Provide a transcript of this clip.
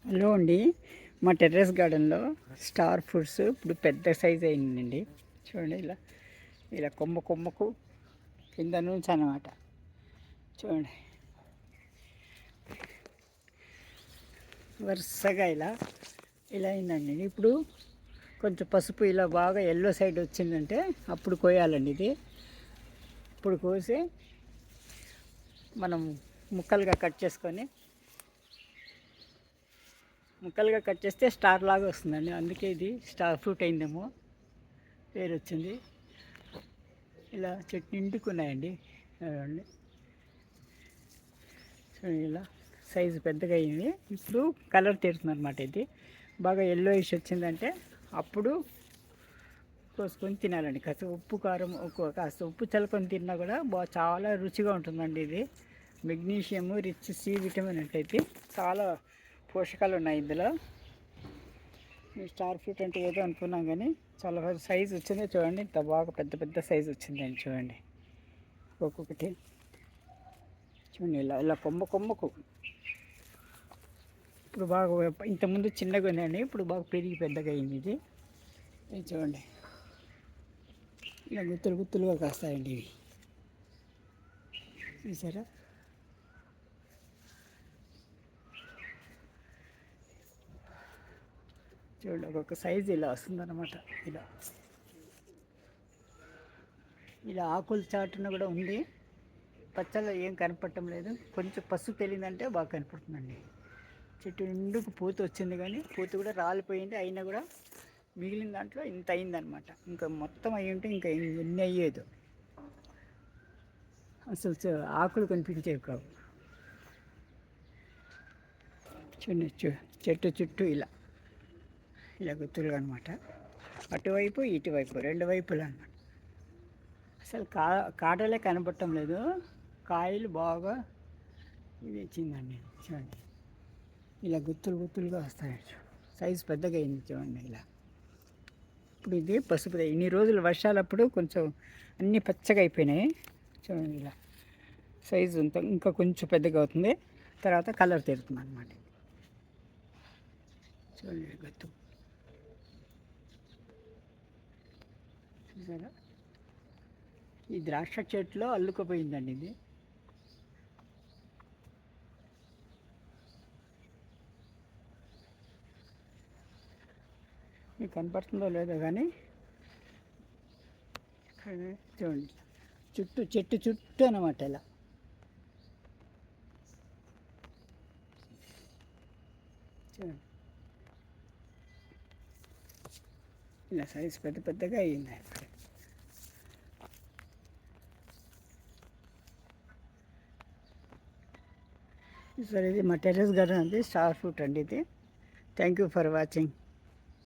Hello అండి. మా terrace గార్డెన్లో స్టార్ ఫ్రూట్స్ ఇప్పుడు పెద్ద సైజ్ అయిందండి. చూడండి, ఇలా ఇలా కొమ్మకు కింద నుంచి అన్నమాట. చూడండి, వరుసగా ఇలా ఇలా అయిందండి. ఇప్పుడు కొంచెం పసుపు ఇలా బాగా ఎల్లో సైడ్ వచ్చిందంటే అప్పుడు కోయాలండి. ఇది ఇప్పుడు కోసి మనం ముక్కలుగా కట్ చేస్తే స్టార్ లాగా వస్తుందండి. అందుకే ఇది స్టార్ ఫ్రూట్ అయిందేమో పేరు వచ్చింది. ఇలా చెట్టు నిండుకున్నాయండి. చూడండి, ఇలా సైజు పెద్దగా అయింది. ఇప్పుడు కలర్ తీరుతుంది అనమాట. ఇది బాగా ఎల్లోయిష్ వచ్చిందంటే అప్పుడు కోసుకొని తినాలండి. కాస్త ఉప్పు కారం కాస్త ఉప్పు చల్లుకొని తిన్నా కూడా చాలా రుచిగా ఉంటుందండి. ఇది మెగ్నీషియము, రిచ్ సి విటమిన్ అంటే చాలా పోషకాలు ఉన్నాయి ఇందులో. స్టార్ ఫ్రూట్ అంటే ఏదో అనుకున్నాం కానీ చాలా సైజు వచ్చింది. చూడండి, ఇంత బాగా పెద్ద పెద్ద సైజు వచ్చిందండి. చూడండి, ఒక్కొక్కటి చూడండి, ఇలా ఇలా కొమ్మకు ఇప్పుడు బాగా ఇంతకుముందు చిన్నగా ఉందండి, ఇప్పుడు బాగా పెరిగి పెద్దగా అయింది. ఇది చూడండి, ఇలా గుత్తులుగా కాస్తాయండి ఇవి. చూసారా? చూడండి, ఒక్కొక్క సైజు ఇలా వస్తుందన్నమాట. ఇలా ఇలా ఆకులు చాటున కూడా ఉంది. పచ్చళ్ళు ఏం కనపడటం లేదు. కొంచెం పసుపు తెలియదంటే బాగా కనపడుతుందండి. చెట్టు నిండుకు పూత వచ్చింది కానీ పూత కూడా రాలిపోయింది. అయినా కూడా మిగిలిన దాంట్లో ఇంత అయిందనమాట. ఇంకా మొత్తం అయ్యి ఉంటే ఇంకా ఎన్ని అయ్యేదు. అసలు ఆకులు కనిపించేవి కావు. చూడండి, చెట్టు చుట్టూ ఇలా ఇలా గుత్తులుగా అనమాట. అటువైపు ఇటువైపు రెండు వైపులు అనమాట. అసలు కాటలే కనపడటం లేదు. కాయలు బాగా ఇది ఇచ్చిందండి. చూడండి, ఇలా గుత్తులుగా వస్తాయి. సైజు పెద్దగా అయింది. చూడండి, ఇలా ఇప్పుడు ఇది పసుపు. ఇన్ని రోజులు వర్షాలప్పుడు కొంచెం అన్నీ పచ్చగా అయిపోయినాయి. చూడండి, ఇలా సైజు ఇంకా కొంచెం పెద్దగా అవుతుంది. తర్వాత కలర్ తీరుతుంది అన్నమాట. చూడండి, గత్తు చూసారా? ఈ ద్రాక్ష చెట్టులో అల్లుకుపోయిందండి ఇది. మీకు కనపడుతుందో లేదో కానీ చూడండి, చెట్టు చుట్టూ అన్నమాట. ఇలా చూడండి, ఇలా సైజు పెద్దగా అయ్యింది. సరే, ఇది మా టెర్రస్ గార్డెన్ అండి. స్టార్ ఫ్రూట్ అండి ఇది. Thank you for watching.